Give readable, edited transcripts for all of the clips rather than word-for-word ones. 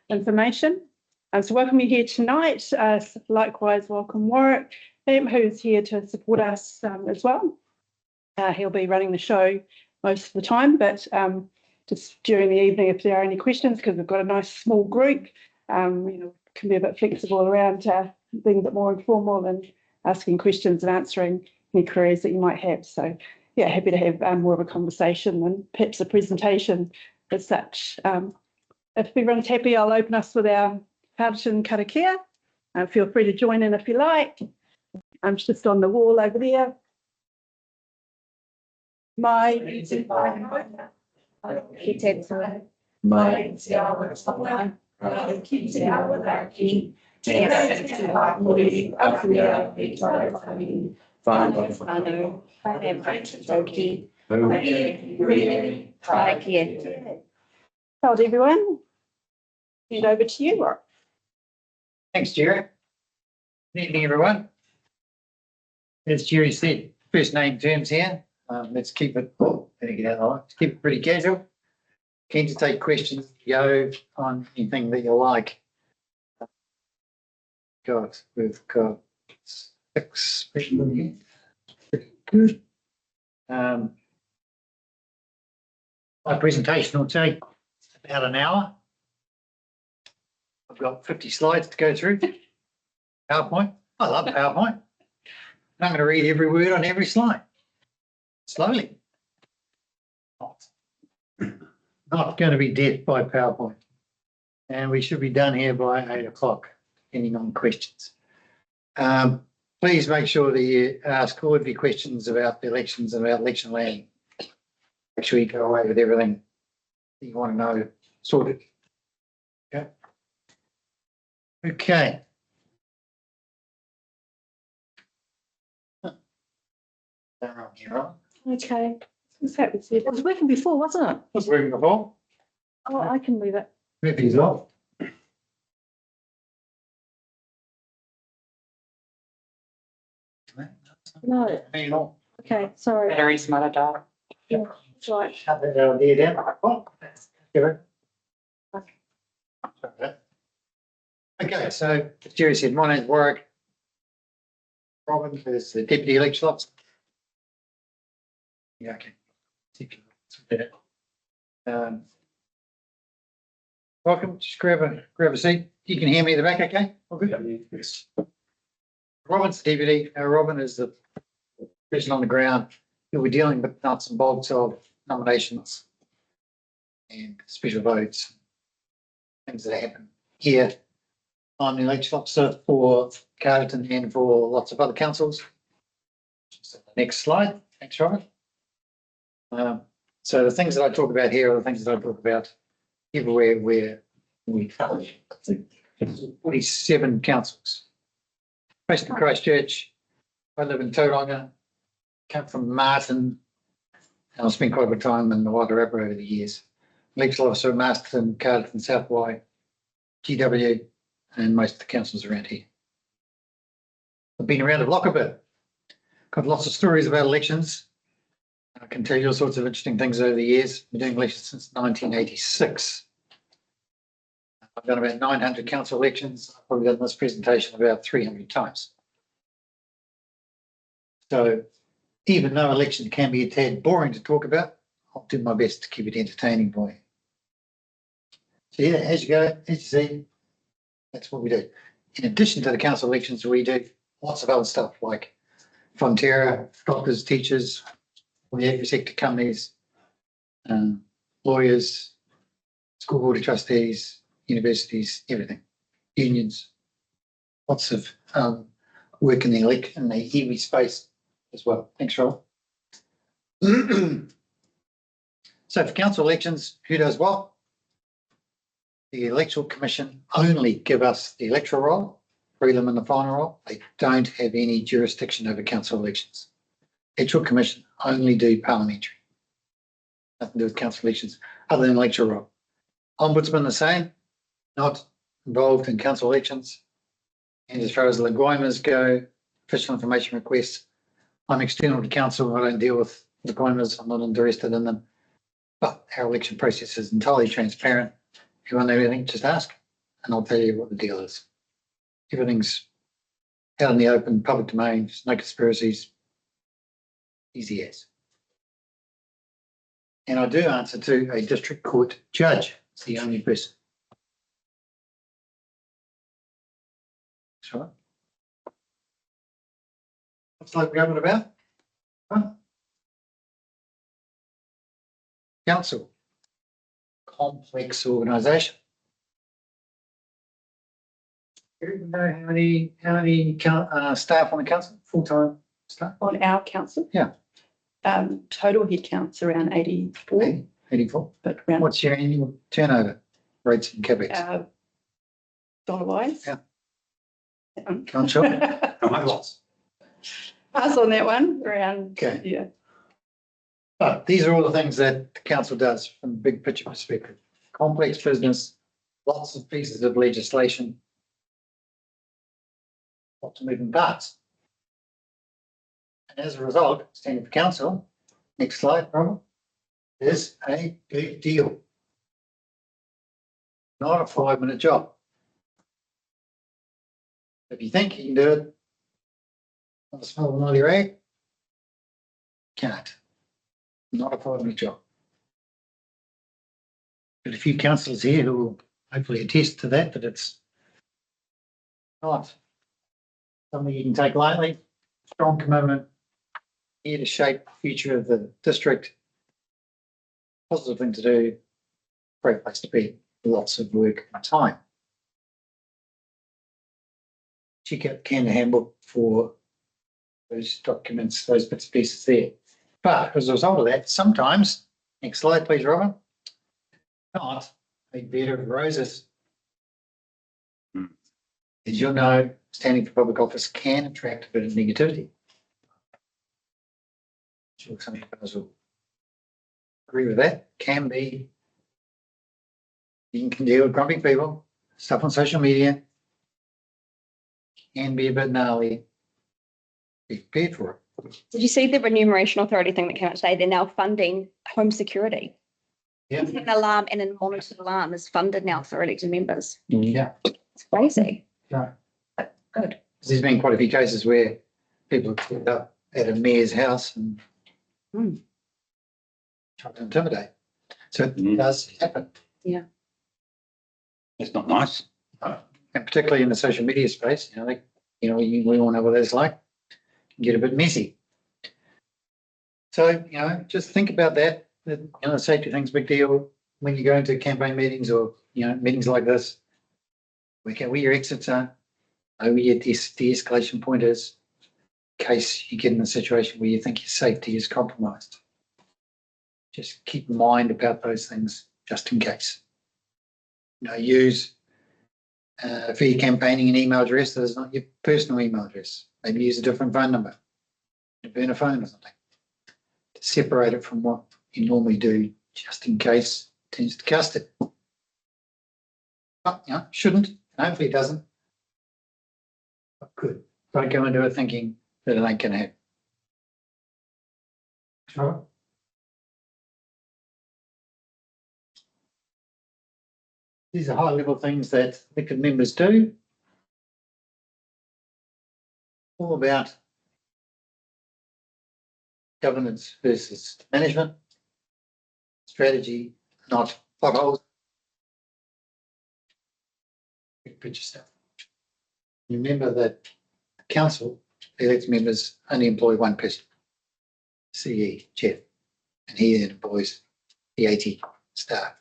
information. So welcome you here tonight. Likewise, welcome Warwick Lampp, who's here to support us as well. He'll be running the show most of the time, but just during the evening, if there are any questions, because we've got a nice small group, can be a bit flexible around being a bit more informal and asking questions and answering any queries that you might have. So yeah, happy to have more of a conversation than perhaps a presentation as such. If everyone's happy, I'll open us with our Carterton karakia. Feel free to join in if you like. I'm just on the wall over there. Mai te whāinga, ki te tū, mai te awa tonga, ki te awa raki, te rei te hāpuri, awhia e tō whāngi, whānau whānau, e mai te tauki, really, karakia. Told everyone. Hand over to you, Warwick. Thanks, Jerry. Good evening, everyone. As Jerry said, first name terms here. Let's keep it. Let's keep it pretty casual. Keen to take questions, go on anything that you like. We've got 6 people here. Pretty good. My presentation will take about an hour. I've got 50 slides to go through. PowerPoint. I love PowerPoint. And I'm going to read every word on every slide. Slowly. Not going to be deaf by PowerPoint. And we should be done here by 8 o'clock, depending on questions. Please make sure that you ask all of your questions about the elections and about election land. Make sure you go away with everything that you want to know sorted. Okay. Okay. Okay. It was working before, wasn't it? It was working before. Oh, I can move it. Murphy's off. No. Hang on. Okay, sorry. Batteries might have died. Yeah, that's right. Shut that down there down. Oh, give it. Okay, so as Jerry said, my name's Warwick. Robin is the Deputy Election Officer. Yeah, okay. Welcome, just grab a seat. You can hear me at the back, okay? All good? Yes. Robin's the deputy. Robin is the person on the ground who we're dealing with nuts and bolts of nominations and special votes, things that happen here. I'm the election officer for Carterton and for lots of other councils. Next slide. Thanks, Robin. So the things that I talk about here are the things that I talk about everywhere where we cover 47 councils. Based in Christchurch. I live in Tauranga, come from Martin, and I've spent quite a bit of time in the Wairarapa over the years. Election officer at Masterton, Carterton, South Wai, GW, and most of the councils around here. I've been around the block a bit. Got lots of stories about elections. I can tell you all sorts of interesting things over the years. Been doing elections since 1986. I've done about 900 council elections. I've probably done this presentation about 300 times. So even though election can be a tad boring to talk about, I'll do my best to keep it entertaining for you. So yeah, as you go, as you see, that's what we do. In addition to the council elections, we do lots of other stuff like Fonterra, doctors, teachers, all the agri-sector companies, lawyers, school board of trustees, universities, everything, unions, lots of work in the iwi space as well. Thanks, Rob. So for council elections, who does what? The Electoral Commission only give us the electoral roll, prelim and the final roll. They don't have any jurisdiction over council elections. Electoral Commission only do parliamentary. Nothing to do with council elections other than electoral roll. Ombudsman the same, not involved in council elections. And as far as the Leguimas go, official information requests, I'm external to council. I don't deal with Leguimas. I'm not interested in them. But our election process is entirely transparent If you want anything, just ask and I'll tell you what the deal is. Everything's out in the open, public domain, there's no conspiracies. Easy as. And I do answer to a district court judge. It's the only person. That's right. What's local government about? Huh? Council. Complex organisation. Do you know how many staff on the council? Full-time staff? On our council. Yeah. Total head count's around 84, 84. but around What's your annual turnover rates and capex? dollar-wise. Yeah. Can't show. Lots. Pass on that one around. Okay. Yeah. But these are all the things that the council does from a big picture perspective. Complex business, lots of pieces of legislation, lots of moving parts. And as a result, standing for council, next slide, Robert, is a big deal. Not a 5-minute job. If you think you can do it on a small money rate, can't. Not a 5-minute job. But a few councillors here who will hopefully attest to that it's not something you can take lightly. Strong commitment here to shape the future of the district. Positive thing to do. Great place to be. Lots of work and time. Check out the Canada handbook for those documents, those bits and pieces there. But as a result of that, sometimes, next slide please, Robin, not a bed of roses. As you'll know, standing for public office can attract a bit of negativity. I'm sure some of you guys will agree with that. Can be, you can deal with grumpy people, stuff on social media, can be a bit gnarly. Be prepared for it. Did you see the remuneration authority thing that came out today? They're now funding home security. Yeah. An alarm and a monitored alarm is funded now for elected members. Yeah. It's crazy. No. Good. There's been quite a few cases where people have turned up at a mayor's house and tried to intimidate. So it does happen. It's not nice. And particularly in the social media space, we all know what that's like. It can get a bit messy. So, just think about that. The safety thing's a big deal when you go into campaign meetings or, meetings like this. Work out where your exits are, know where your de-escalation point is, in case you get in a situation where you think your safety is compromised. Just keep in mind about those things just in case. Use for your campaigning an email address that is not your personal email address. Maybe use a different phone number, burn a phone or something, to separate it from what you normally do, just in case it tends to cast it. But, shouldn't, and hopefully it doesn't. But could. Don't go into it thinking that it ain't going to happen. Sure. These are high-level things that elected members do. All about governance versus management, strategy, not potholes. Big picture stuff. Remember that the council, the elected members, only employ one person, CE, Jeff, and he then employs the 80 staff.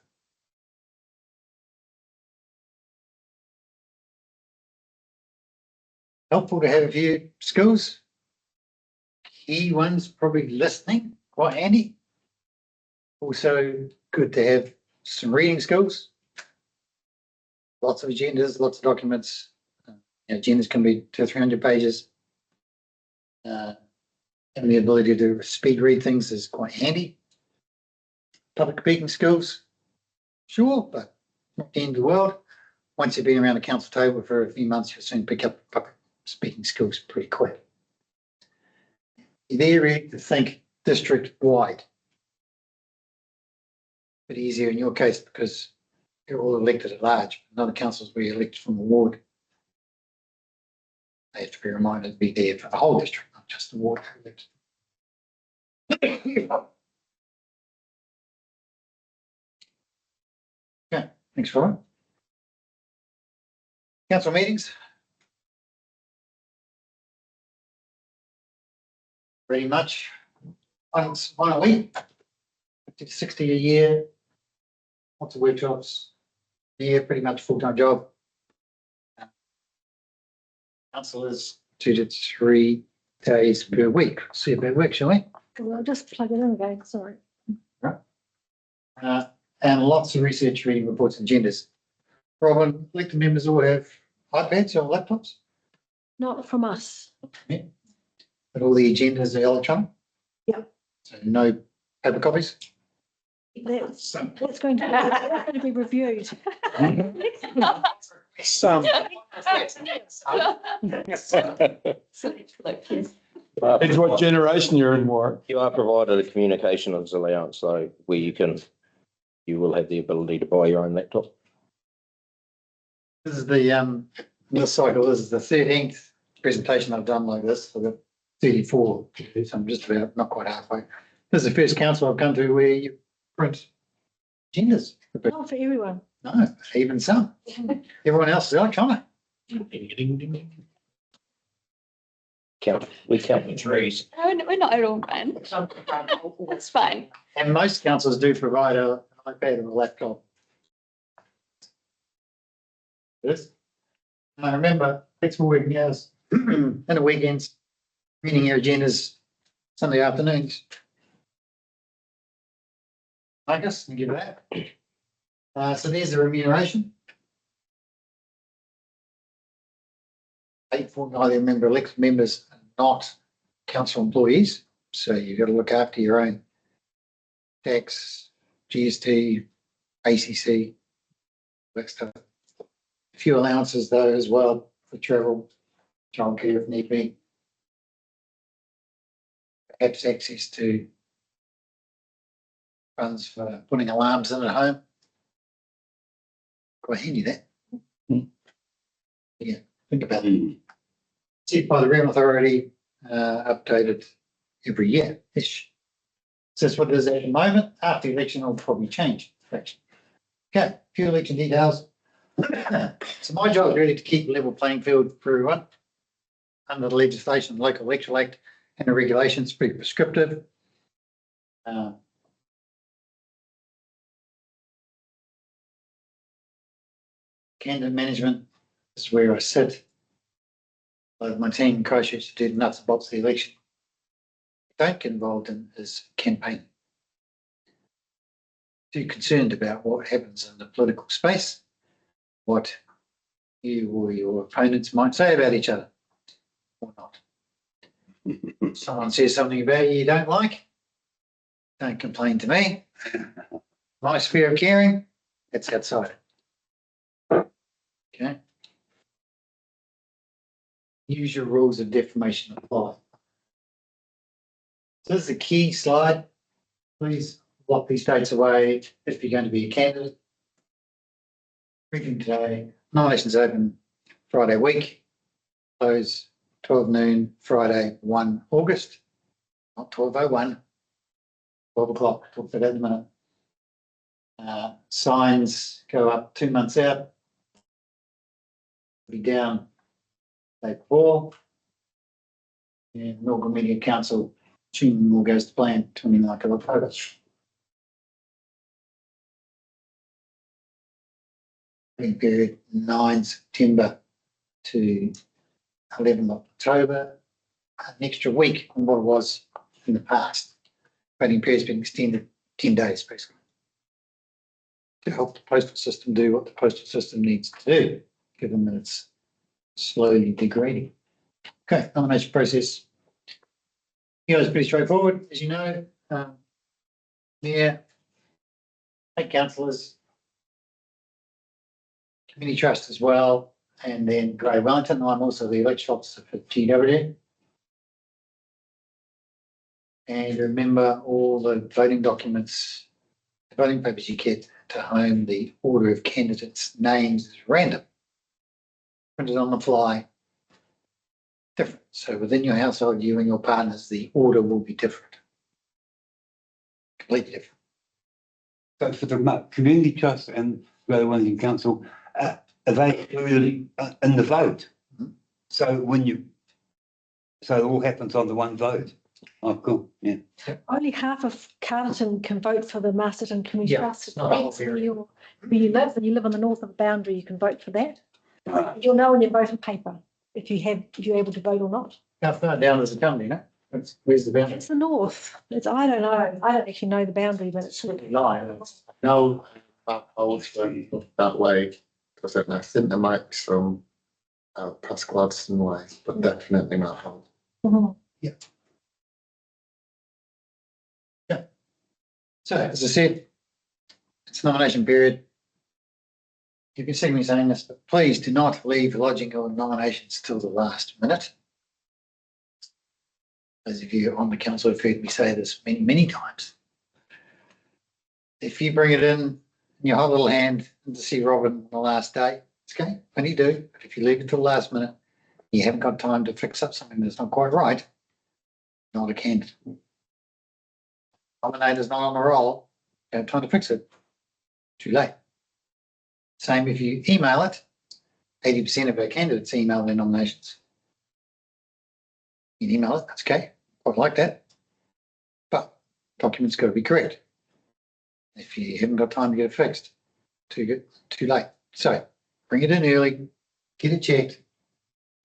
Helpful to have a few skills. Key ones probably listening, quite handy. Also good to have some reading skills. Lots of agendas, lots of documents. Agendas can be 200 or 300 pages. Having the ability to speed read things is quite handy. Public speaking skills, sure, but not the end of the world. Once you've been around the council table for a few months, you'll soon pick up public speaking skills pretty quick. You're there really to think district wide. Bit easier in your case because They're all elected at large. Another councillors we elect from the ward. They have to be reminded to be there for the whole district, not just the ward. Okay, thanks, Roy. Council meetings. Pretty much once, one a week, 50 to 60 a year. Lots of workshops. Yeah, pretty much full-time job. Councillors 2 to 3 days per week. See a bit of work, shall we? Well, I'll just plug it in again, sorry. And lots of research, reading reports, and agendas. Robin, elected members all have iPads or laptops, Not from us. but all the agendas are electronic. Yeah. So no paper copies. That's going to be reviewed. Some. Depends what generation you're in, Warwick. You are provided a communications allowance, though, where you will have the ability to buy your own laptop. This is the this cycle. This is the 13th presentation I've done like this. I've got 34, so I'm just about not quite halfway. This is the first council I've come to where you print agendas. Not for everyone. No, even some. Everyone else is electronic. We count the trees. No, we're not at all, man. It's fine. And most councils do provide an iPad and a laptop. This. And I remember flexible working hours and the weekends, reading your agendas Sunday afternoons. I guess, and give that. So there's the remuneration. 8 fortnightly member elected members are not council employees, so you've got to look after your own tax, GST, ACC, that stuff. A few allowances though as well for travel, childcare if need be. Perhaps access to funds for putting alarms in at home. Quite handy that. Yeah, think about it. Set by the Realm Authority, updated every year-ish. So that's what it is at the moment. After the election, it'll probably change. Okay, a few election details. So my job is really to keep a level playing field for everyone. Under the legislation, the Local Electoral Act and the regulations, pretty prescriptive. Candidate management is where I sit. My team in Christchurch to do the nuts and bolts of the election. Don't get involved in is campaign. Too concerned about what happens in the political space, what you or your opponents might say about each other or not. Someone says something about you don't like, don't complain to me. My sphere of caring, that's outside. Okay. Use your rules of defamation apply. So this is a key slide. Please lock these dates away if you're going to be a candidate. Briefing today, nominations open Friday week, close 12 noon, Friday 1 August, not 12:01, 12 o'clock, talk about that in a minute. Signs go up 2 months out. Be down day before. And Milgram Media Council, assuming all goes to plan, 29th of October. Period 9 September to 11 October, an extra week on what it was in the past. Voting period's been extended 10 days basically to help the postal system do what the postal system needs to do, given that it's slowly degrading. Okay, nomination process. You guys, pretty straightforward, as you know. Mayor, 8 councillors, community trust as well, and then Grey Wellington. I'm also the election officer for GW. And remember all the voting documents, the voting papers you get to home, the order of candidates' names is random. Printed on the fly. Different. So within your household, you and your partners, the order will be different. Completely different. So for the community trust and Greater Wellington Council, are they included in the vote? Mhm. So it all happens on the one vote? Oh, cool, yeah. Only half of Carterton can vote for the Masterton Community Yeah, Trust. it's not a whole That's where area. you live, and you live on the north of the boundary, you can vote for that. Right. You'll know on your voting paper if you're able to vote or not. How far down does it come, you know? Where's the boundary? It's the north. I don't know. I don't actually know the boundary, but it's No, Holston that way, because I think there might be some past Gladstone way, but definitely not Holston. Mhm. So as I said, it's nomination period. You can see me saying this, but please do not leave lodging your nominations till the last minute. Those of you on the council have heard me say this many, many times. If you bring it in your hot little hand and to see Robin on the last day, it's okay, when you do, but if you leave it till the last minute, you haven't got time to fix up something that's not quite right, not a candidate. Nominator's not on the roll, you have time to fix it. Too late. Same if you email it, 80% of our candidates email their nominations. You email it, that's okay, quite like that. But documents got to be correct. If you haven't got time to get it fixed, too late. So bring it in early, get it checked,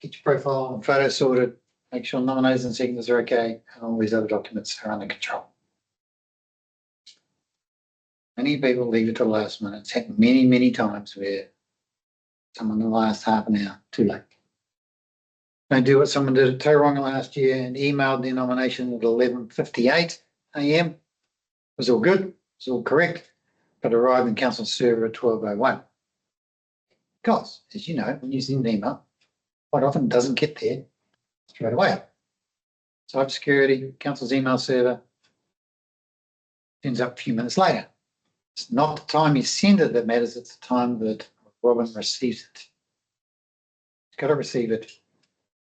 get your profile and photos sorted, make sure nominations and signatures are okay, and all these other documents are under control. Many people leave it till the last minute. It's happened many, many times where someone in the last half an hour, too late. Don't do what someone did at Tauranga last year and emailed their nomination at 11:58 a.m. It was all good, it was all correct, but arrived in council server at 12:01. Because, as you know, when you send an email, quite often it doesn't get there straight away. Cybersecurity, council's email server turns up a few minutes later. It's not the time you send it that matters, it's the time that Robin receives it. It's got to receive it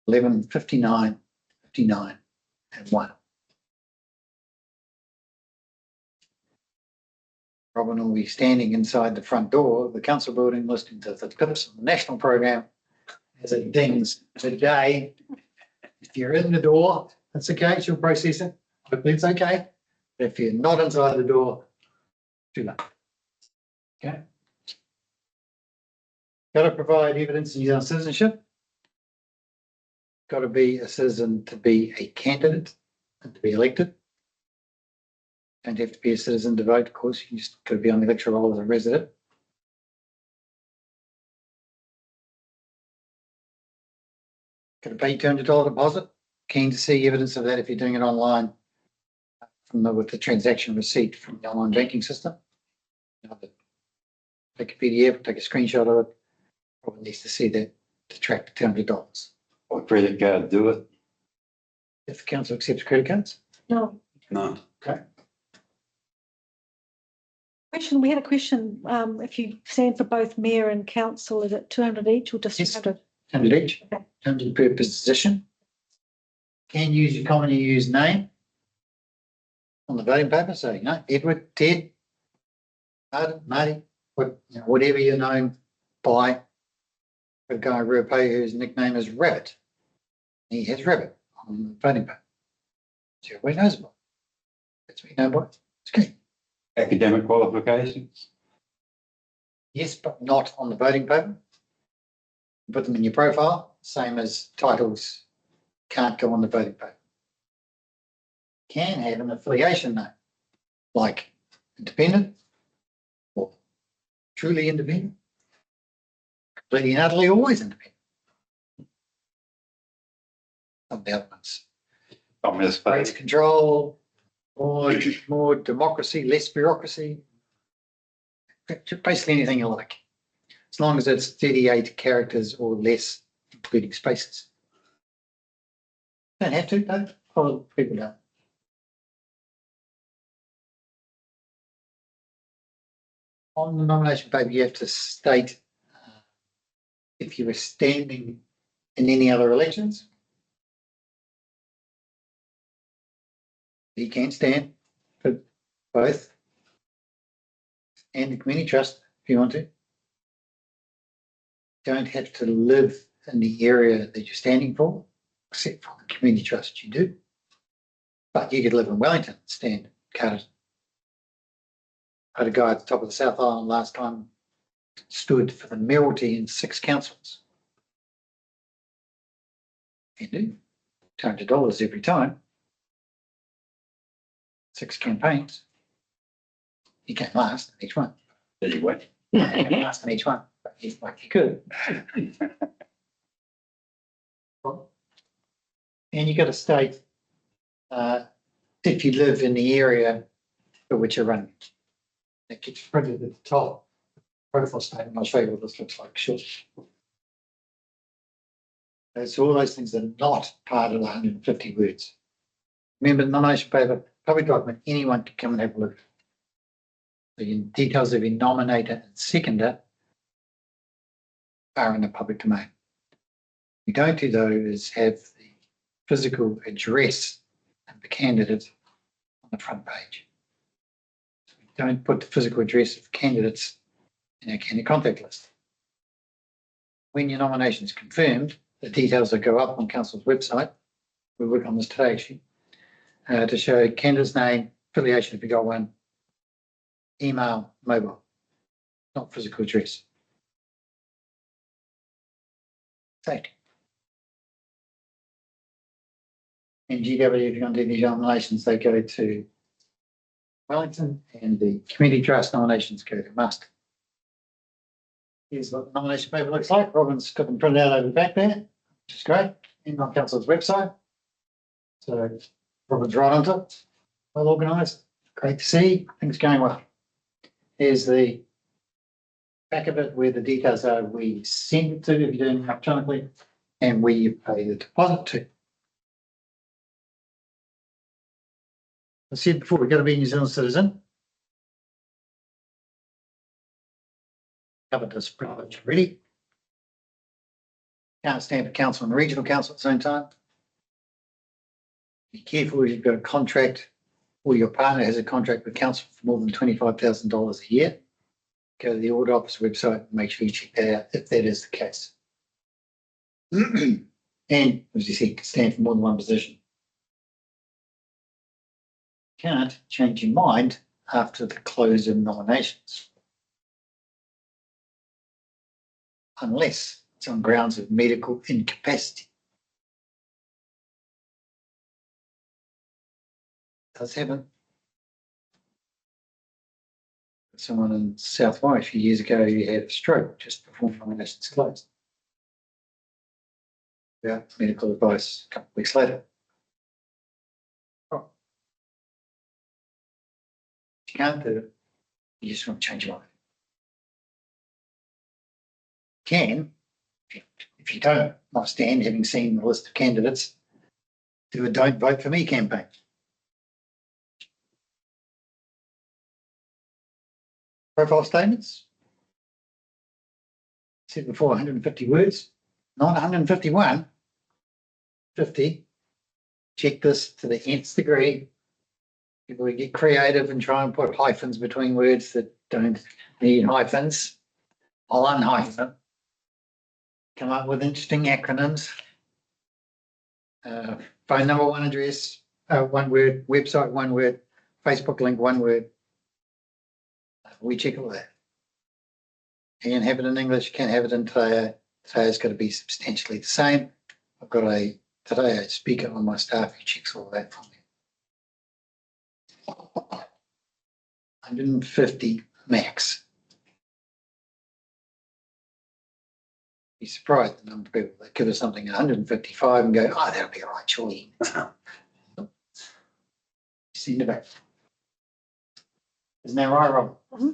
11:59, 59 and 1. Robin will be standing inside the front door of the council building listening to the clips of the national program as it dings the day. If you're in the door, that's okay, she'll process it. Hopefully it's okay. But if you're not inside the door, too late. Okay. Got to provide evidence of your citizenship. Got to be a citizen to be a candidate and to be elected. Don't have to be a citizen to vote, of course. You just got to be on the electoral roll as a resident. Got to pay $200 deposit. Keen to see evidence of that if you're doing it online with the transaction receipt from the online banking system. Take a PDF, take a screenshot of it. Probably needs to see that to track the $200. Or credit card do it? If the council accepts credit cards. No. No. Okay. Question, we had a question, if you stand for both mayor and council, is it 200 each or just Yes. 200? 100 each. Okay. 100 per position. Can use your commonly used name on the voting paper. So, you know, Edward, Ted, Marty, whatever you're known by. A guy, Rupai, whose nickname is Rabbit. He has Rabbit on the voting paper. So everybody knows about it. That's what you know about. It's okay. Academic qualifications? Yes, but not on the voting paper. Put them in your profile, same as titles can't go on the voting paper. Can have an affiliation name, like independent or truly independent, completely and utterly always independent. Some of the other ones. Communist Rates Party. control, more democracy, less bureaucracy. Basically anything you like, as long as it's 38 characters or less, including spaces. Don't have to, though. All people don't. On the nomination paper, you have to state if you were standing in any other elections. You can stand for both and the community trust if you want to. Don't have to live in the area that you're standing for, except for the community trust you do. But you could live in Wellington and stand in Carterton. I had a guy at the top of the South Island last time stood for the mayoralty in 6 councils. You do $200 every time. 6 campaigns. He can't last in each one. Anyway. He can't last in each one, but he could. And you got to state if you live in the area for which you're running. It gets printed at the top. Profile statement. I'll show you what this looks like short. So all those things are not part of the 150 words. Remember, the nomination paper, public document, anyone can come and have a look. The details of your nominator and seconder are in the public domain. You don't do though is have the physical address of the candidate on the front page. So we don't put the physical address of candidates in our candidate contact list. When your nomination is confirmed, the details will go up on council's website. We work on this today actually, to show candidate's name, affiliation if you got one, email, mobile, not physical address. Safety. And GW, if you're going to do these nominations, they go to Wellington, and the community trust nominations go to Master. Here's what the nomination paper looks like. Robin's got them printed out over the back there, which is great, and on council's website. So Robin's right onto it, well organised, great to see, things going well. Here's the back of it where the details are we send it to if you're doing it electronically, and where you pay the deposit to. I said before, we've got to be a New Zealand citizen. Covered this pretty much already. Can't stand for council and regional council at the same time. Be careful if you've got a contract or your partner has a contract with council for more than $25,000 a year. Go to the Audit Office website and make sure you check that out if that is the case. And as you see, stand for more than one position. Can't change your mind after the close of nominations. Unless it's on grounds of medical incapacity. Does happen. Someone in South Wye a few years ago, he had a stroke just before nominations closed. Yeah, medical advice a couple of weeks later. You can't do it. You just want to change your mind. Can, if you don't understand, having seen the list of candidates, do a don't vote for me campaign. Profile statements. Said before, 150 words, not 151, 50. Check this to the nth degree. People get creative and try and put hyphens between words that don't need hyphens. I'll unhyphen them. Come up with interesting acronyms. Phone number, one address, one word, website, one word, Facebook link, one word. We check all that. You can have it in English, you can have it in Te. Te's got to be substantially the same. I've got a speaker on my staff who checks all that for me. 150 max. Be surprised the number of people that give us something 155 and go, oh, that'll be all right, surely. Send it back. Isn't that right, Rob? Mm-hmm.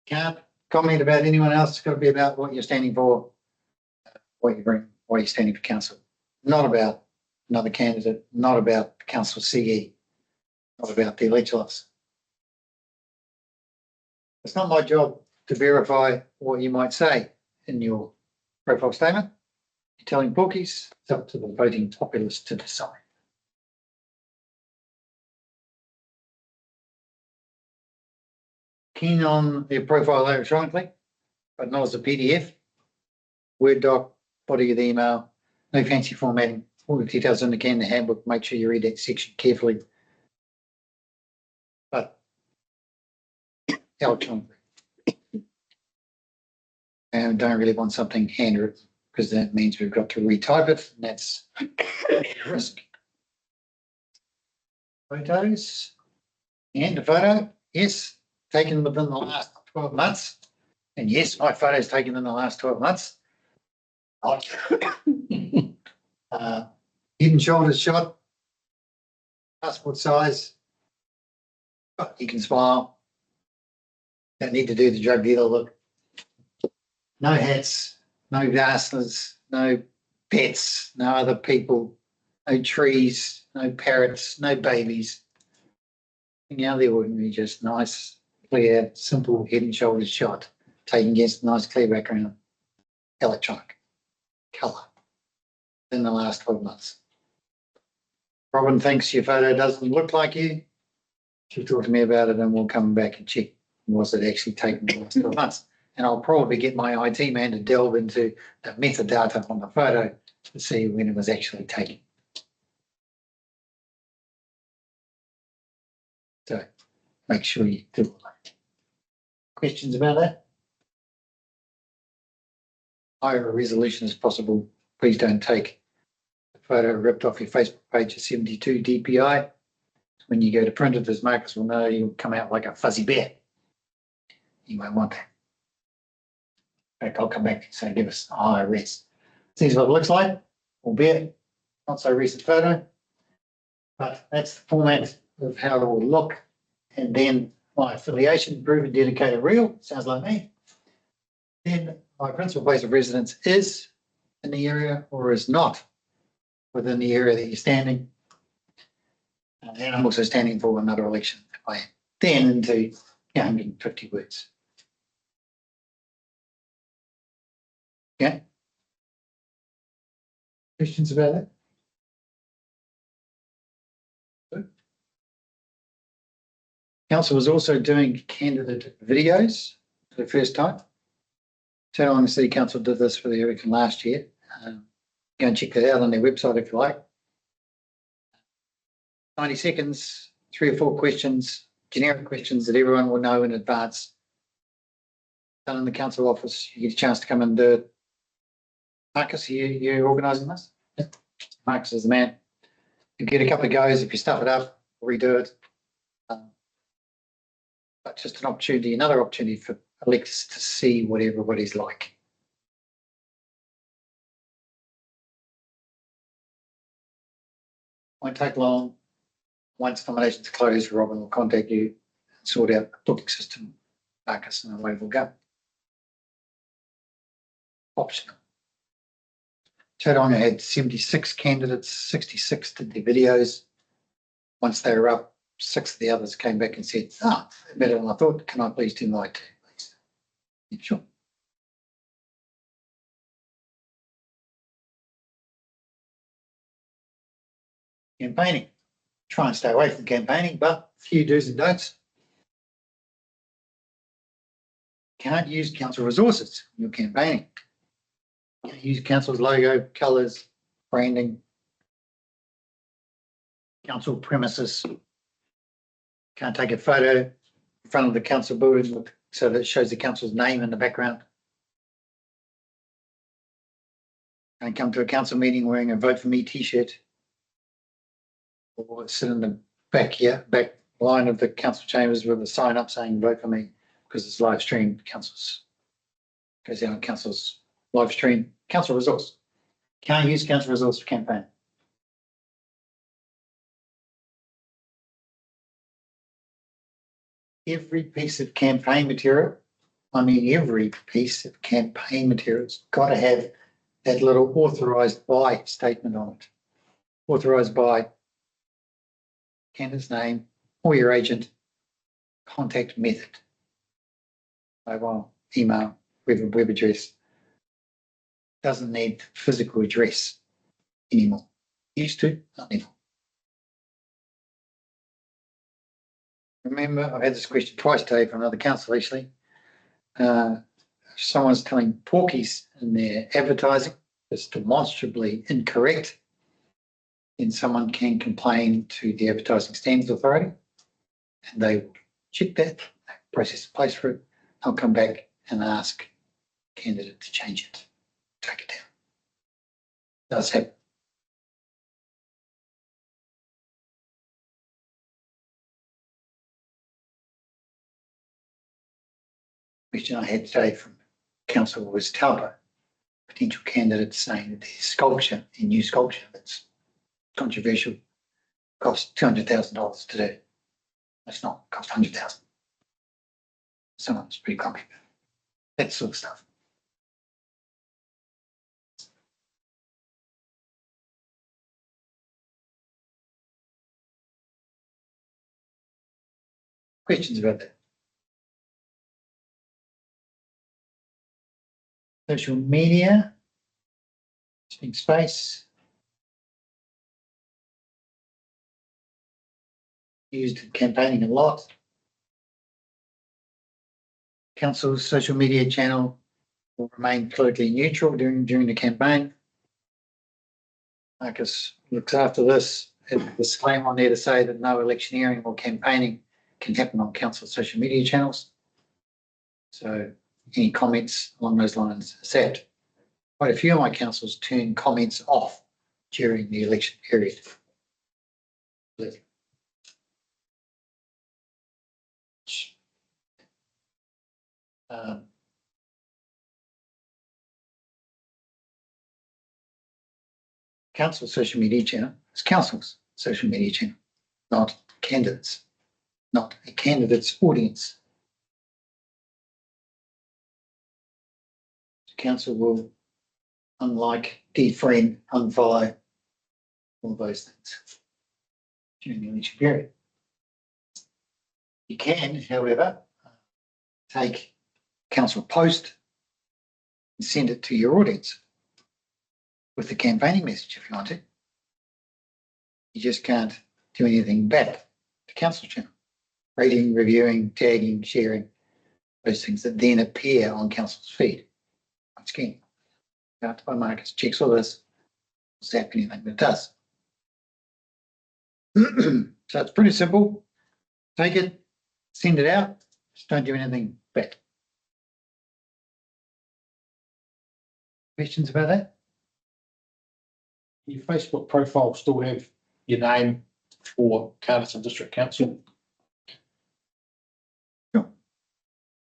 Can't comment about anyone else. It's got to be about what you're standing for, what you bring, why you're standing for council. Not about another candidate, not about the council CE, not about the election officer. It's not my job to verify what you might say in your profile statement. You're telling porkies, it's up to the voting populace to decide. Keen on their profile electronically, but not as a PDF. Word doc, body of the email, no fancy formatting, all the details in the handbook. Make sure you read that section carefully. But electronically. And don't really want something handwritten because that means we've got to retype it, and that's a risk. Photos. And the photo, yes, taken within the last 12 months. And yes, my photo is taken in the last 12 months. Head and shoulders shot, passport size. You can smile. Don't need to do the drug dealer look. No hats, no glasses, no pets, no other people, no trees, no parrots, no babies. Yeah, they wouldn't be just nice, clear, simple head and shoulders shot, taken against a nice clear background, electronic, colour in the last 12 months. Robin thinks your photo doesn't look like you. She'll talk to me about it and we'll come back and check, was it actually taken in the last 12 months? And I'll probably get my IT man to delve into the metadata on the photo to see when it was actually taken. So make sure you do all that. Questions about that? Higher a resolution as possible. Please don't take a photo ripped off your Facebook page at 72 DPI. When you go to print it, as Marcus will know, you'll come out like a fuzzy bear. You won't want that. In fact, I'll come back and say, give us a higher res. This is what it looks like, albeit not so recent photo. But that's the format of how it will look. And then my affiliation, proven, dedicated, real, sounds like me. Then my principal place of residence is in the area or is not within the area that you're standing. And I'm also standing for another election. I am then into 150 words. Okay. Questions about that? Good. Council was also doing candidate videos for the first time. Turn on the City Council did this for the election last year. Go and check that out on their website if you like. 90 seconds, 3 or 4 questions, generic questions that everyone will know in advance. Done in the council office, you get a chance to come and do it. Marcus, you're organising this? Yeah. Marcus is the man. You get a couple of goes. If you stuff it up, redo it. But just an opportunity, another opportunity for electors to see what everybody's like. Won't take long. Once nominations close, Robin will contact you and sort out the booking system, Marcus, and away we'll go. Optional. Tauranga had 76 candidates, 66 did their videos. Once they were up, 6 of the others came back and said, better than I thought. Can I please do my two, please? Yeah, sure. Campaigning. Try and stay away from campaigning, but a few do's and don'ts. Can't use council resources when you're campaigning. Can't use council's logo, colours, branding, council premises. Can't take a photo in front of the council building so that it shows the council's name in the background. Can't come to a council meeting wearing a Vote For Me t-shirt. Or sit in the back line of the council chambers with a sign up saying Vote For Me, because it's live streamed. Council's goes down on council's live stream. Council resource. Can't use council resource for campaign. Every piece of campaign material, every piece of campaign material's got to have that little authorised by statement on it. Authorised by candidate's name or your agent, contact method. mobile, email, web address. Doesn't need physical address anymore. Used to, not anymore. Remember, I've had this question twice today from another council actually. Someone's telling porkies in their advertising is demonstrably incorrect, then someone can complain to the Advertising Standards Authority and they will check that, process in place for it. They'll come back and ask the candidate to change it, take it down. Does happen. Question I had today from council was Taupo, potential candidates saying that there's sculpture and new sculpture that's controversial, costs $200,000 to do. It's not, cost 100,000. Someone's pretty cocky. That sort of stuff. Questions about that? Social media, speak space. Used in campaigning a lot. Council's social media channel will remain politically neutral during the campaign. Marcus looks after this. Has a disclaimer on there to say that no electioneering or campaigning can happen on council social media channels. So any comments along those lines accept. Quite a few of my councils turn comments off during the election period. Council social media channel is council's social media channel, not candidates, not a candidate's audience. Council will, unlike defriend, unfollow, all those things during the election period. You can, however, take council post and send it to your audience with the campaigning message if you want to. You just can't do anything back to council channel. Rating, reviewing, tagging, sharing, those things that then appear on council's feed. Once again, out by Marcus, checks all this, zap anything that it does. So it's pretty simple. Take it, send it out, just don't do anything back. Questions about that? Your Facebook profile still have your name for Carterton District Council?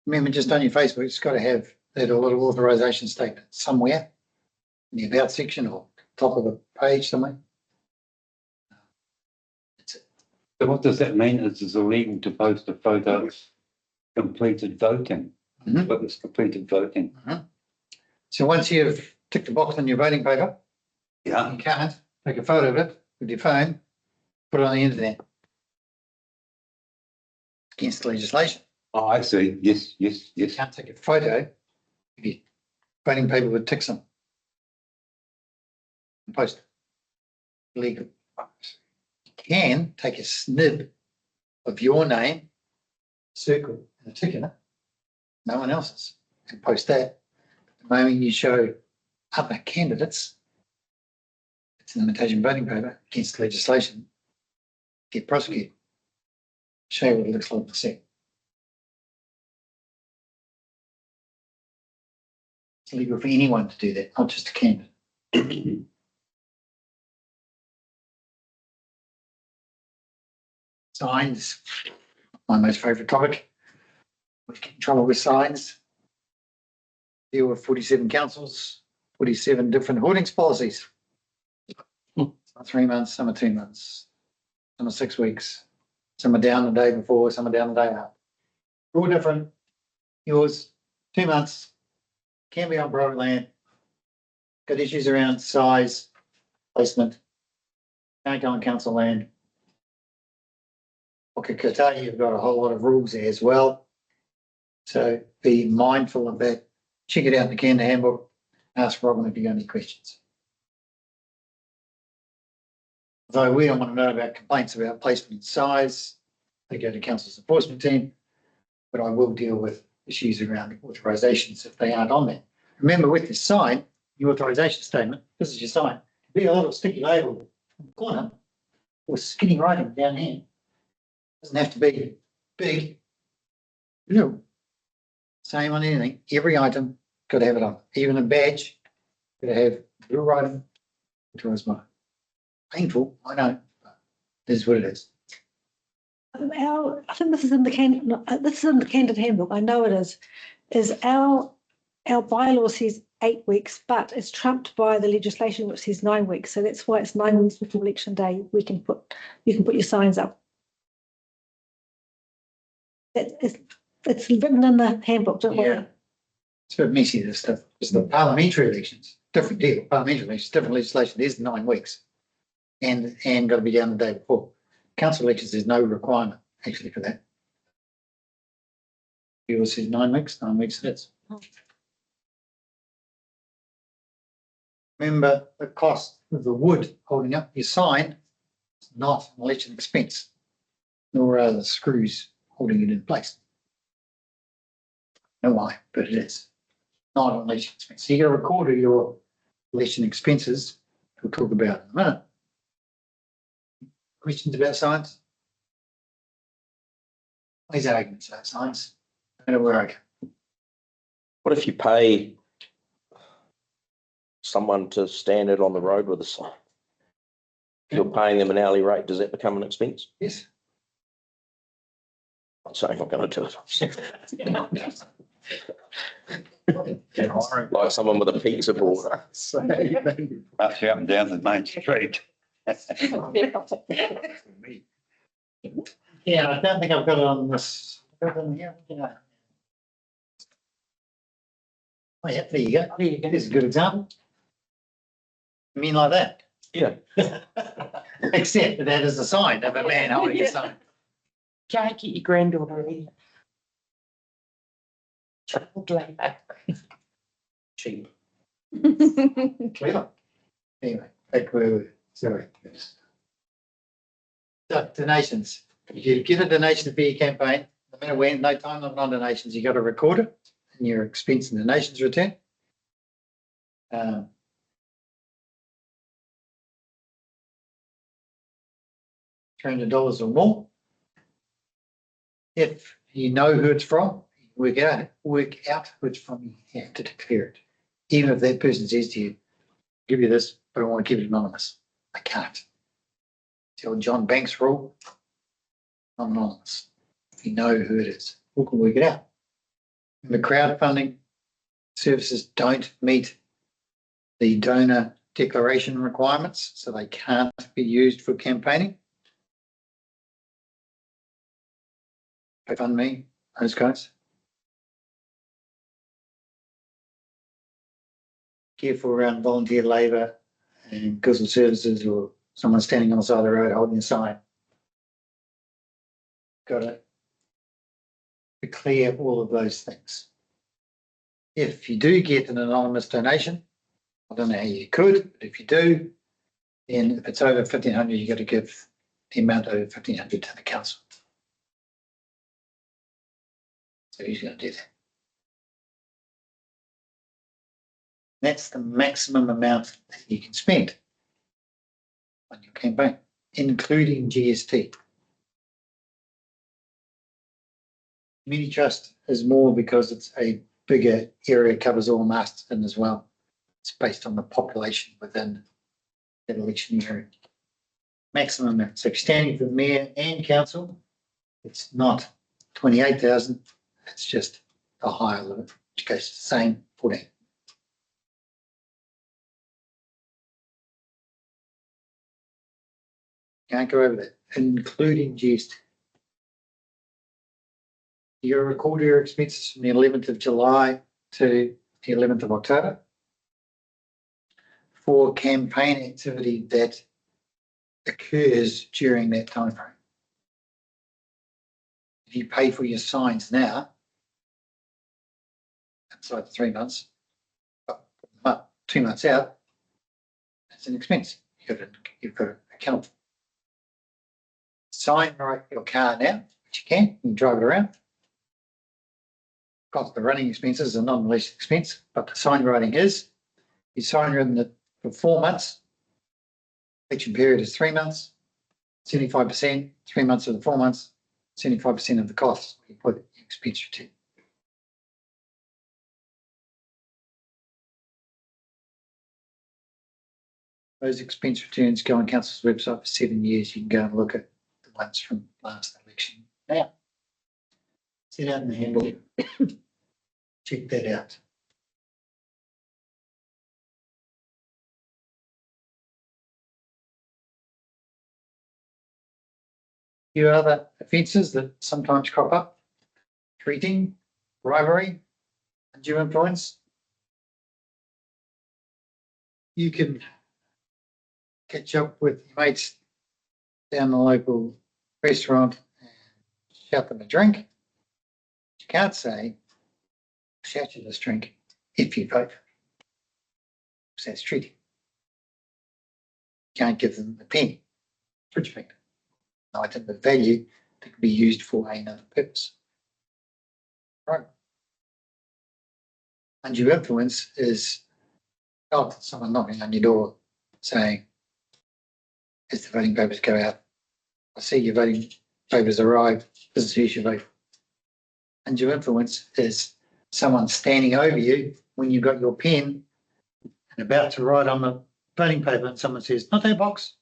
Remember, just on your Facebook, it's got to have that little authorization statement somewhere in the about section or top of the page somewhere. So what does that mean? Is it illegal to post a photo of completed voting? Mhm. What is completed voting? So once you've ticked the box on your voting paper, Yeah. you can't take a photo of it with your phone, put it on the internet. Against legislation. Oh, I see. Yes, yes, You yes. can't take a photo of your voting paper with ticks on. And post it. Illegal. You can take a snip of your name, circle and a tick in it, no one else's, and post that. The moment you show other candidates, it's an imitation voting paper against legislation, get prosecuted. Show you what it looks like to see. It's legal for anyone to do that, not just a candidate. Signs, my most favourite topic. We get in trouble with signs. Deal with 47 councils, 47 different hoardings policies. Some are 3 months, some are 2 months, some are 6 weeks, some are down the day before, some are down the day after. All different. Yours, 2 months, can be on private land. Got issues around size, placement. Can't go on council land. Okay, Qatar, you've got a whole lot of rules there as well. So be mindful of that. Check it out in the Canada handbook. Ask Robin if you got any questions. Though we don't want to know about complaints about placement and size, they go to council's enforcement team, but I will deal with issues around authorisations if they aren't on there. Remember, with this sign, your authorisation statement, this is your sign, be a little sticky label in the corner or skinny writing down here. Doesn't have to be big. No. Same on anything. Every item got to have it on. Even a badge got to have blue writing. Authorised by. Painful, I know, but this is what it is. I think this is in the Candid handbook, I know it is our bylaw says 8 weeks, but it's trumped by the legislation which says 9 weeks. So that's why it's 9 weeks before election day. You can put your signs up. It's written in the handbook, don't worry. It's a bit messy, this stuff. It's the parliamentary elections, different deal. Parliamentary elections, different legislation. There's 9 weeks. And got to be done the day before. Council elections, there's no requirement actually for that. Yours says 9 weeks, 9 weeks it is. Remember the cost of the wood holding up your sign is not an election expense, nor are the screws holding it in place. No why, but it is not an election expense. So you got to record your election expenses. We'll talk about in a minute. Questions about signs? These arguments about signs. I don't know where I go. What if you pay someone to stand it on the road with a sign? You're paying them an hourly rate. Does that become an expense? Yes. I'm saying I'm going to do it. Like someone with a pizza board. That's up and down the main street. Yeah, I don't think I've got it on this. Got it on here. Yeah. Oh, yeah, there you go. There you go. There's a good example. I mean, like that. Yeah. Except that is a sign of a man holding a sign. Can't get your granddaughter in. Child labour. Cheap. Clever. Anyway, back where we were. Sorry. So, donations. If you get a donation for your campaign, no matter when, no time limit on donations, you got to record it in your expense and donations return. $300 or more. If you know who it's from, work out who it's from, you have to declare it. Even if that person says to you, give you this, but I want to keep it anonymous. I can't. It's the old John Banks rule. Not anonymous. If you know who it is, who can work it out? And the crowdfunding services don't meet the donor declaration requirements, so they can't be used for campaigning. GoFundMe, those guys. Careful around volunteer labour and goods and services or someone standing on the side of the road holding a sign. Got to declare all of those things. If you do get an anonymous donation, I don't know how you could, but if you do, then if it's over 1,500, you got to give the amount over 1,500 to the council. So who's going to do that? That's the maximum amount that you can spend on your campaign, including GST. Community trust is more because it's a bigger area, covers all Masterton as well. It's based on the population within that election area. Maximum amount. So if you're standing for mayor and council, it's not 28,000. It's just a higher limit, which goes to the same 14. Can't go over that, including GST. You record your expenses from the 11th of July to the 11th of October for campaign activity that occurs during that time frame. If you pay for your signs now, inside the 3 months, but 2 months out, it's an expense. You've got to account for. Sign right your car now, which you can drive it around. Cost the running expenses are non-lease expense, but the sign writing is, you sign written for 4 months. Election period is 3 months, 75%, 3 months of the 4 months, 75% of the costs. You put expense return. Those expense returns go on council's website for 7 years. You can go and look at the ones from last election. Now, sit out in the handbook. Check that out. Few other offences that sometimes crop up: treating, bribery, undue influence. You can catch up with your mates down the local restaurant and shout them a drink. You can't say, shout you this drink if you vote. Because that's treating. You can't give them a penny. Fridge magnet. An item of value that can be used for another purpose. Right. Undue influence is someone knocking on your door saying, as the voting papers go out, I see your voting papers arrive, this is who you should vote. Undue influence is someone standing over you when you've got your pen and about to write on the voting paper, and someone says, not that box,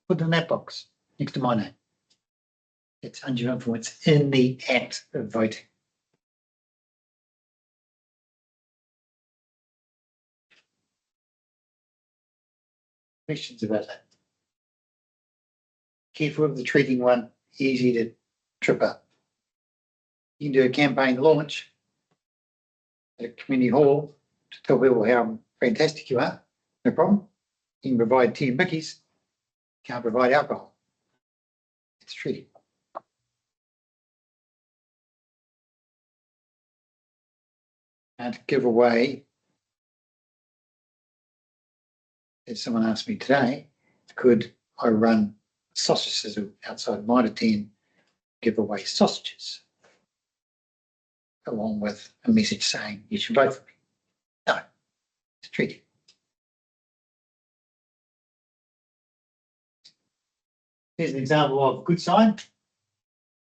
put it in that box next to my name. It's undue influence in the act of voting. Questions about that? Careful of the treating one, easy to trip up. You can do a campaign launch at a community hall to tell people how fantastic you are, no problem. You can provide tea and bickies, can't provide alcohol. It's treating. And to give away, as someone asked me today, could I run sausage sizzle outside my tent, give away sausages, along with a message saying you should vote for me? No, it's treating. Here's an example of a good sign.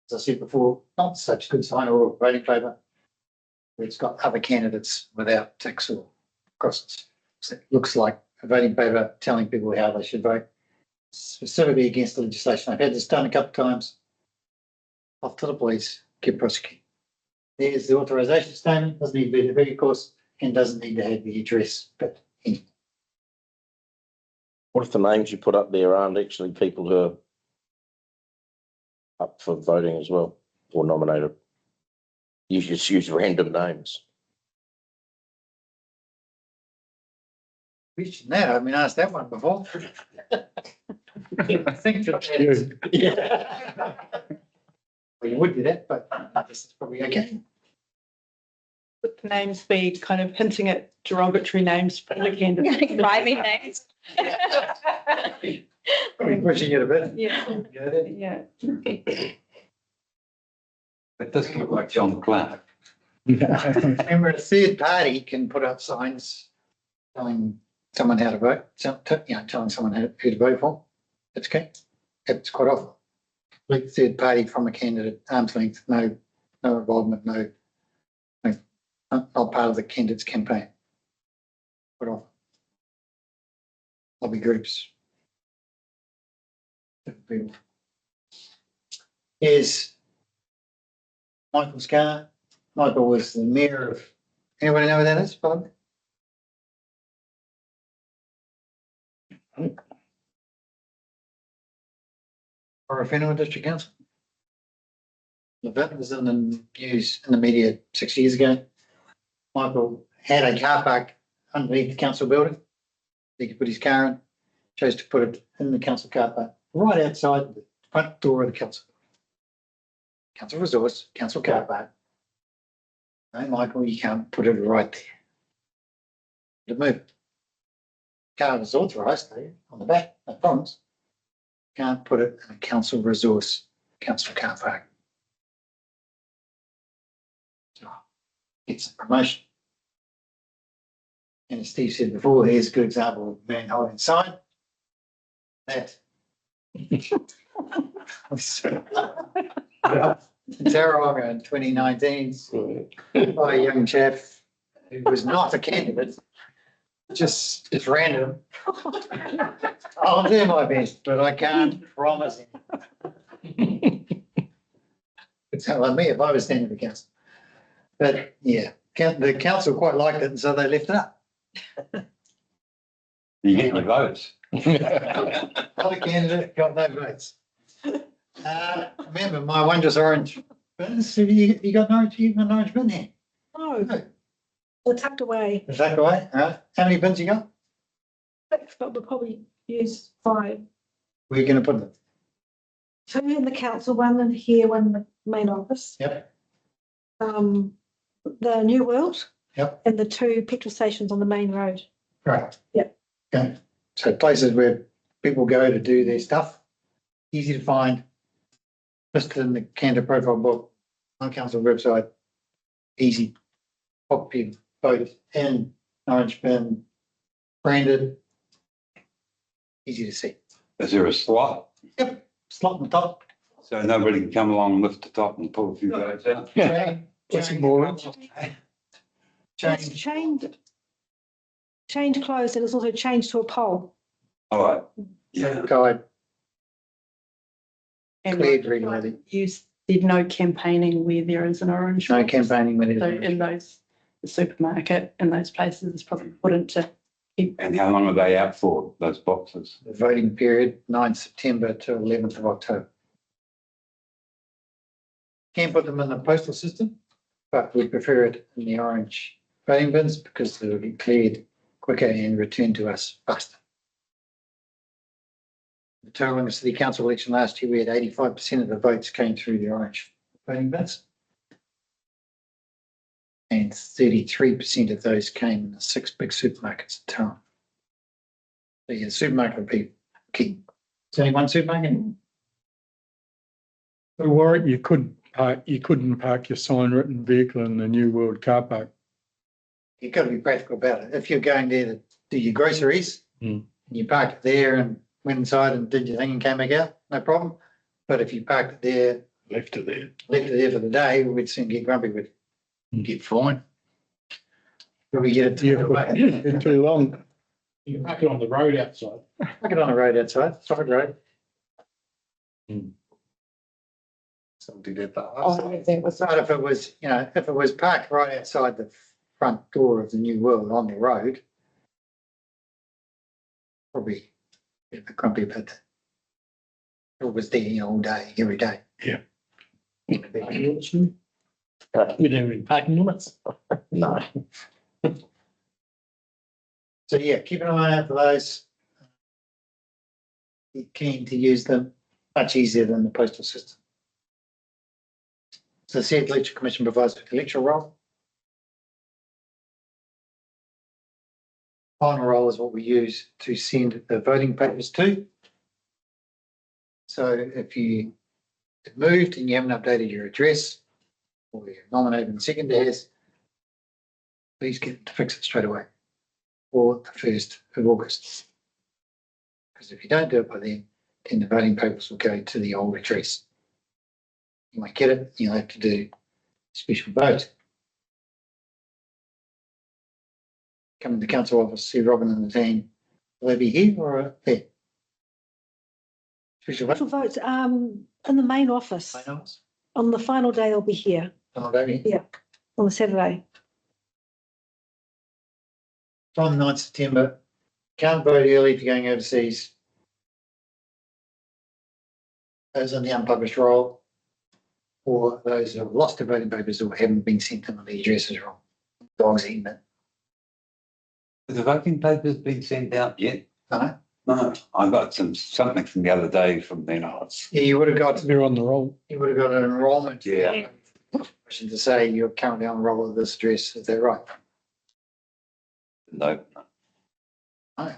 As I said before, not such good sign or voting paper. It's got other candidates without ticks or crosses. So it looks like a voting paper telling people how they should vote, specifically against the legislation. I've had this done a couple of times. Off to the police, get prosecuted. There's the authorisation statement, doesn't need to be the big, of course, and doesn't need to have the address, but anyway. What if the names you put up there aren't actually people who are up for voting as well or nominated? You just use random names. Question that, I mean, asked that one before. I think that yeah. Well, you would do that, but this is probably okay. Would the names be kind of hinting at derogatory names for the candidates? Rhyming names. Probably pushing it a bit. Yeah. Yeah. Yeah. It does look like John Clark. And where a third party can put up signs telling someone how to vote, telling someone who to vote for. That's okay. It's quite often. Like third party from a candidate, arm's length, no involvement, not part of the candidate's campaign. Quite often. Lobby groups. Here's Michael's car. Michael was the mayor of, anybody know where that is, Bob? Or District Council. That was in the news, in the media 6 years ago. Michael had a car park underneath the council building. He could put his car in, chose to put it in the council car park, right outside the front door of the council. Council resource, council car park. No, Michael, you can't put it right there. To move. Car was authorised, though, on the back, no problems. Can't put it in a council resource, council car park. So, it's a promotion. And as Steve said before, here's a good example of a man holding sign. That. Taronga in 2019 by a young chap who was not a candidate, just random. I'll do my best, but I can't promise anything. It's like me if I was standing for council. But yeah, the council quite liked it, and so they left it up. You get your votes. Other candidate got no votes. Remember, my wondrous orange bins. Have you got an orange bin here? No, No. they're tucked away. Is that right? How many bins you got? 6, but we'll probably use 5. Where are you going to put them? 2 in the council, 1 in here, 1 in the main office. Yep. The New World. Yep. And the 2 petrol stations on the main road. Right. Yep. Okay. So places where people go to do their stuff, easy to find, listed in the candidate profile book on council website, easy, pop your vote in, orange bin, branded, easy to see. Is there a slot? Yep, slot on the top. So nobody can come along and lift the top and pull a few votes out? What's it more? It's changed closed, and it's also changed to a poll. All right. Yeah. Guide, And cleared regularly. you said no campaigning where there is an orange. No box. campaigning when So it in those, the supermarket, in those places, it's probably important to keep. And how long are they out for, those boxes? the voting period, 9th September to 11th of October. Can put them in the postal system, but we prefer it in the orange voting bins because they'll get cleared quicker and returned to us faster. The Taronga City Council election last year, we had 85% of the votes came through the orange voting bins. And 33% of those came in the 6 big supermarkets in town. So yeah, supermarket would be key. Is there only one supermarket? So Warwick, you couldn't park your sign written vehicle in the New World car park. You've got to be practical about it. If you're going there to do your groceries, Mm. and you parked it there and went inside and did your thing and came back out, no problem. But if you parked it there, Left it there. left it there for the day, we'd soon get grumpy with it. Mm. Get fined. Probably get it. Yeah, too long. You can park it on the road outside. Park it on the road outside, side road. Somebody did that. Oh, yeah, that was. But if it was, if it was parked right outside the front door of the New World on the road, probably a bit grumpy about that. It was there, all day, every day. Yeah. We don't have any parking limits. No. So yeah, keep an eye out for those. Be keen to use them, much easier than the postal system. So the said election commission provides with the electoral roll. Final roll is what we use to send the voting papers to. So if you have moved and you haven't updated your address, or you're nominated and seconded, please get them to fix it straight away, or the 1st of August. Because if you don't do it by then the voting papers will go to the old address. You might get it, you'll have to do a special vote. Come to the council office, see Robin and the team. Will they be here or there? Special vote? Petrol votes, in the main office. I know. On the final day, they'll be here, Oh, don't you? on the Saturday. From 9th September, can't vote early if you're going overseas. Those on the unpublished roll, or those who have lost their voting papers or haven't been sent them, the address is wrong. Dog's eating it. Has the voting papers been sent out yet? No? No, I got something from the other day from them. Yeah, you would have got They're on the roll. an enrolment. Yeah. Question to say you're currently on roll of this address, is that right? No. No.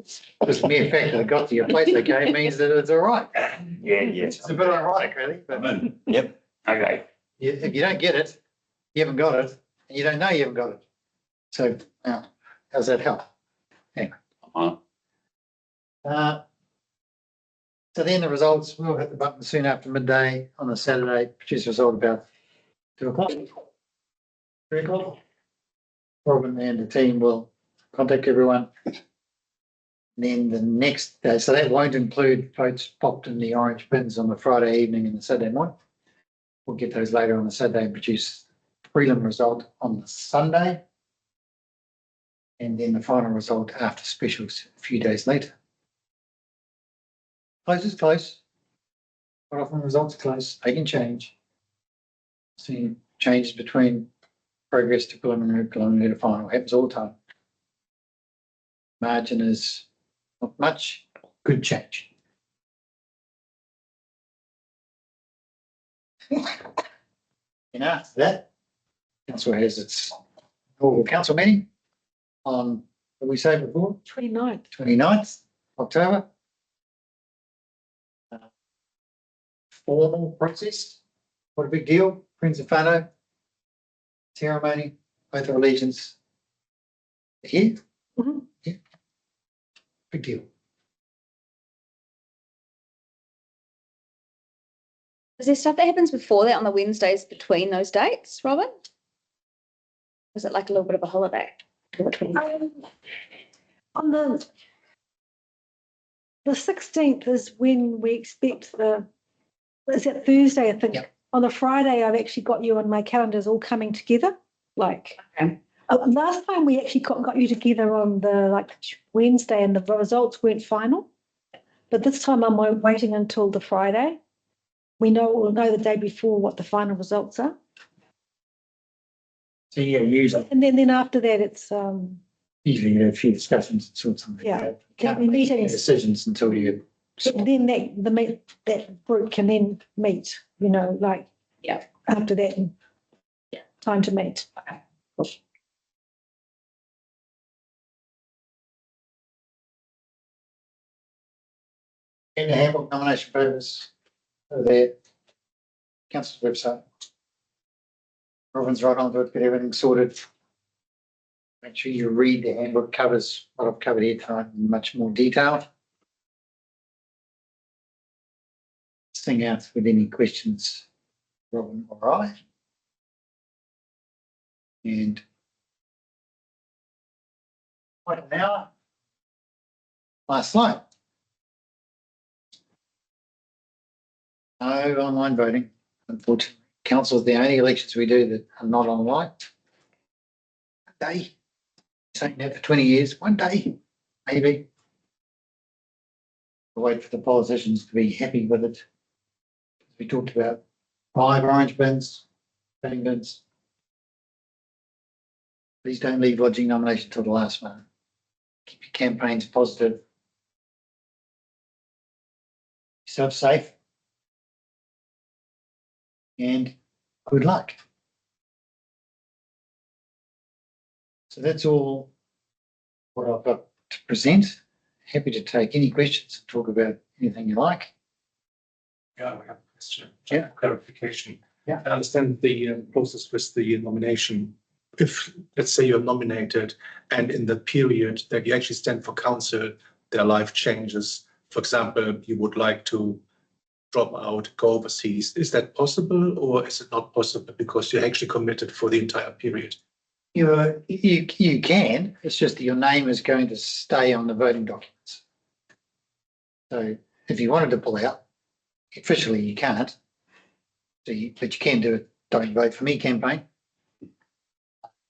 Just the mere fact that it got to your place, okay, means that it's all right. Yeah, It's a bit ironic, really, but Yep, okay. if you don't get it, you haven't got it, and you don't know you haven't got it. So, how's that help? So then the results, we'll hit the button soon after midday on a Saturday, produce a result about 2:00. 3:00. Robin and the team will contact everyone. Then the next day, so that won't include votes popped in the orange bins on the Friday evening and the Saturday morning. We'll get those later on the Saturday and produce the prelim result on the Sunday. And then the final result after specials a few days later. Close is close. Quite often results are close, they can change. See changes between progress to preliminary to final, happens all the time. Margin is not much, good change. And after that, council has its normal council meeting on, what did we say before? 29th. 29th October. Formal process, what a big deal, Prince of Whānau, ceremony, oath of allegiance. Here? Mhm. Yeah. Big deal. Is there stuff that happens before that on the Wednesdays between those dates, Robin? Is it like a little bit of a holiday? Between? On the 16th is when we expect is that Thursday, I think. Yep. On the Friday, I've actually got you on my calendars all coming together. Like, last time we actually got you together on the Wednesday and the results weren't final. But this time I'm waiting until the Friday. We'll know the day before what the final results are. So yeah, usually And then after that, it's, you have a few discussions and sort something. Yeah. Can't The make meetings. decisions until you. then that group can then meet, Yeah. after that. And time to meet. In the handbook nomination papers are there. Council's website. Robin's right on to it, get everything sorted. Make sure you read the handbook, covers what I've covered here tonight in much more detail. Sing out with any questions, Robin or I. And quite an hour. Last slide. No online voting, unfortunately. Council is the only elections we do that are not online. One day. Saying that for 20 years, one day, maybe. We'll wait for the politicians to be happy with it. We talked about 5 orange bins, voting bins. Please don't leave lodging nomination till the last moment. Keep your campaigns positive. Yourself safe. And good luck. So that's all what I've got to present. Happy to take any questions and talk about anything you like. Yeah, we have a question. Yeah. Clarification. Yeah. I understand the process with the nomination. If, let's say you're nominated and in the period that you actually stand for council, their life changes. For example, you would like to drop out, go overseas. Is that possible or is it not possible because you're actually committed for the entire period? You can, it's just that your name is going to stay on the voting documents. So if you wanted to pull out, officially you can't. But you can do it, don't vote for me campaign.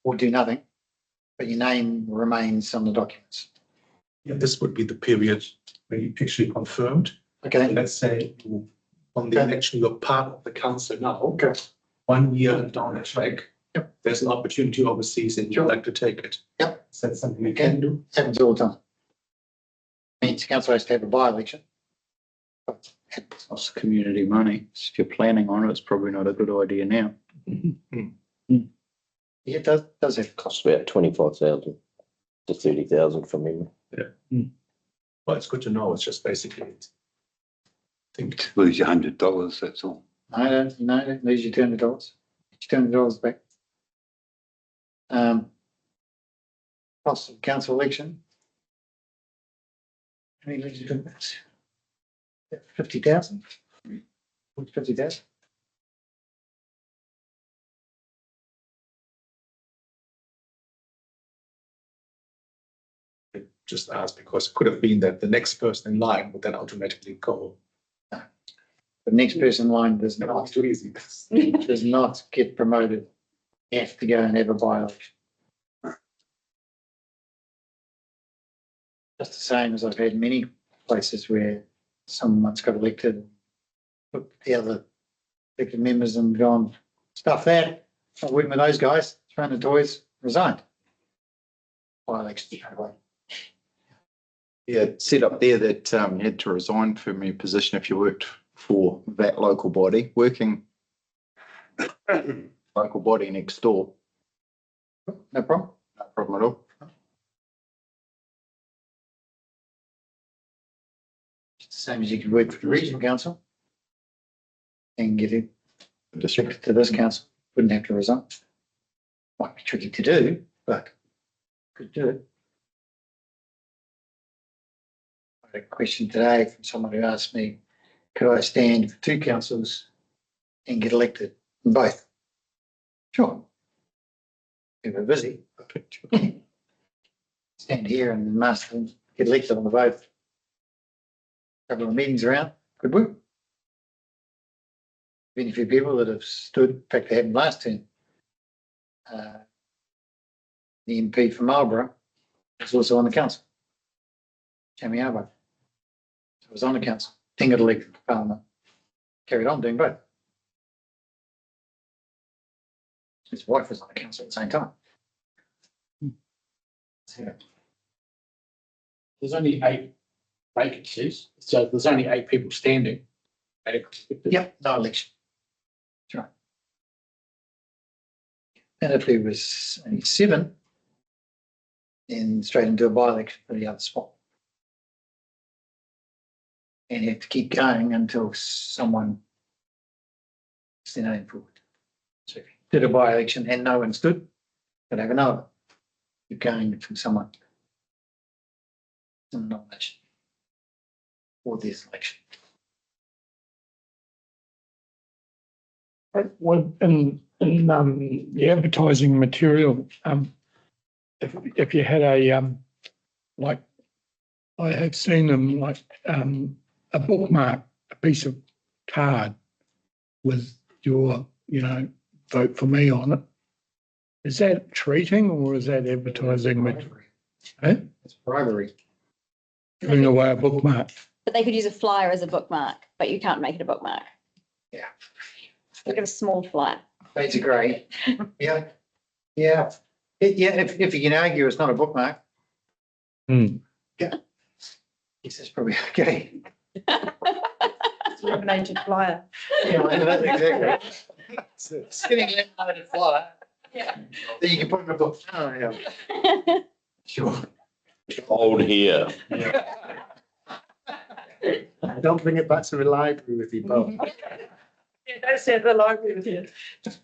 Or do nothing, but your name remains on the documents. Yeah, this would be the period where you actually confirmed. Okay. Let's say on the election, you're part of the council now. Okay. 1 year down the track, there's an opportunity overseas and you'd like to take it. Yep. Is that something we can do? Happens all the time. Means council has to have a by-election. It's community money. If you're planning on it, it's probably not a good idea now. Yeah, it does have Costs about 25,000 to 30,000 from memory. Well, it's good to know. It's just basically, I think, Lose your $100, that's all. No, don't lose your $200. Get your $200 back. Cost of council election. How many lose you doing that? 50,000? 50,000? just asked because it could have been that the next person in line would then automatically go. The next person in line does It's not, too easy. does not get promoted. You have to go and have a by-election. Just the same as I've had many places where someone's got elected, put the other elected members and gone, stuff that, not working with those guys, thrown the toys, resigned. By-election straight away. Yeah, it said up there that you had to resign from your position if you worked for that local body, working local body next door. No problem. No problem at all. It's the same as you could work for the regional council and get it district to this council, wouldn't have to resign. Might be tricky to do, but could do it. I had a question today from someone who asked me, could I stand for 2 councils and get elected in both? Sure. If we're busy, stand here and master get elected on the both. Couple of meetings around, could work. Been a few people that have stood, in fact, they happened last term. The MP for Marlborough was also on the council. Jamie Arbo. Was on the council, then got elected to Parliament, carried on doing both. His wife was on the council at the same time. So, There's only 8 vacancies, so there's only 8 people standing. yep, no election. That's right. And if there was only 7, then straight into a by-election for the other spot. And you have to keep going until someone is their name forward. So if you did a by-election and no one stood, you'd have another. Keep going until someone in the nomination or this election. Well, in the advertising material, if you had a like I have seen them like a bookmark, a piece of card with your, vote for me on it. Is that treating or is that advertising? It's bribery. Giving away a bookmark. But they could use a flyer as a bookmark, but you can't make it a bookmark. Yeah. Look at a small flyer. Shades of grey. Yeah. Yeah. If you can argue it's not a bookmark. Hmm. Yeah. Yes, that's probably okay. It's a laminated flyer. Yeah, exactly. It's getting a laminated flyer. Yeah. That you can put in a book. Oh, yeah. Sure. Old here. Don't bring it back to the library with you, Bob. Yeah, don't say the library with you. That's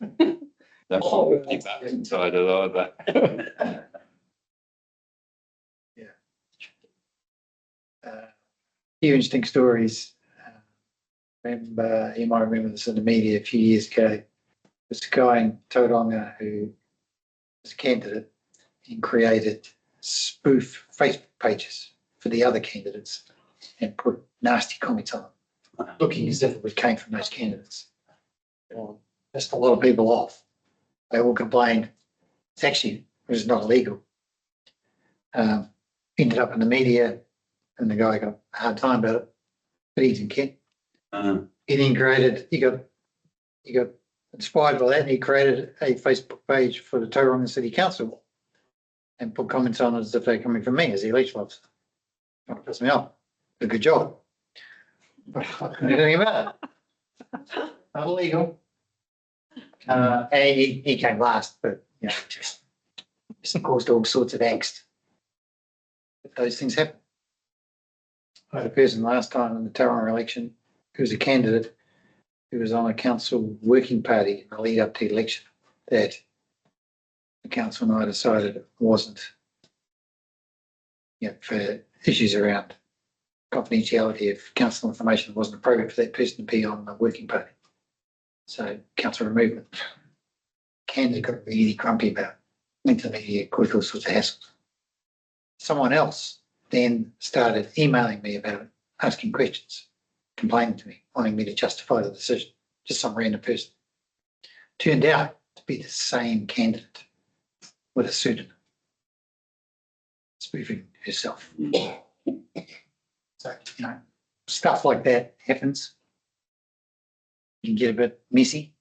keep that inside of either. Few interesting stories. Remember, you might remember this in the media a few years ago. There's a guy in Tauranga who was a candidate and created spoof Facebook pages for the other candidates and put nasty comments on them, looking as if it came from those candidates. Pissed a lot of people off. They all complained. It was not illegal. Ended up in the media, and the guy got a hard time about it, but he didn't care. He then he got inspired by that, and he created a Facebook page for the Tauranga City Council and put comments on it as if they're coming from me as the election officer. That pissed me off. Did a good job. Anything about it? Not illegal. And he came last, but, you know, just caused all sorts of angst. But those things happen. I had a person last time in the Tauranga election who was a candidate who was on a council working party in the lead up to the election that the council and I decided wasn't, you know, for issues around confidentiality of council information wasn't appropriate for that person to be on the working party. So council removed it. Candidate got really grumpy about it. Went to the media, caused all sorts of hassles. Someone else then started emailing me about it, asking questions, complaining to me, wanting me to justify the decision. Just some random person. Turned out to be the same candidate with a pseudonym, spoofing herself. So, you know, stuff like that happens. You can get a bit messy.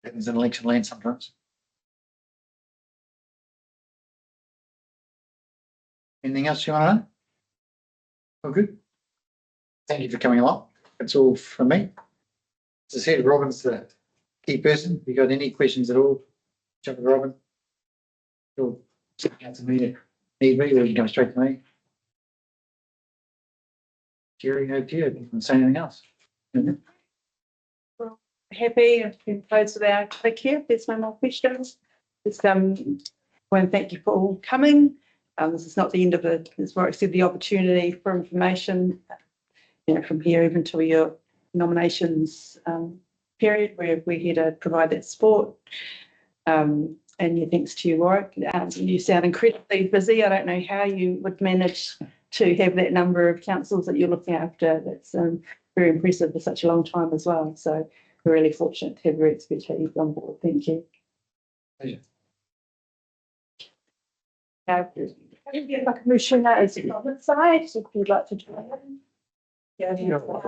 Happens in election land sometimes. Anything else you want to know? All good. Thank you for coming along. That's all from me. As I said, Robin's the key person. If you got any questions at all, jump with Robin. You'll come to me, need me, or you can come straight to me. Jerry, over to you. If you want to say anything else. Happy and been closed with our click here. There's no more questions. Just want to thank you for all coming. This is not the end of it. As Warwick said, the opportunity for information, you know, from here even to your nominations period, where we're here to provide that support. And your thanks to you, Warwick. You sound incredibly busy. I don't know how you would manage to have that number of councils that you're looking after. That's very impressive for such a long time as well. So we're really fortunate to have your expertise on board. Thank you. Pleasure. Now, like a commissioner is on the side, if you'd like to join in. Thank you, everyone.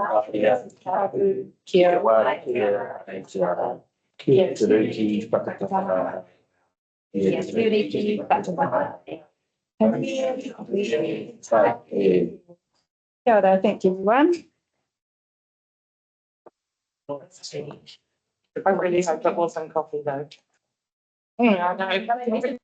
I really hope it wasn't coffee though. I know.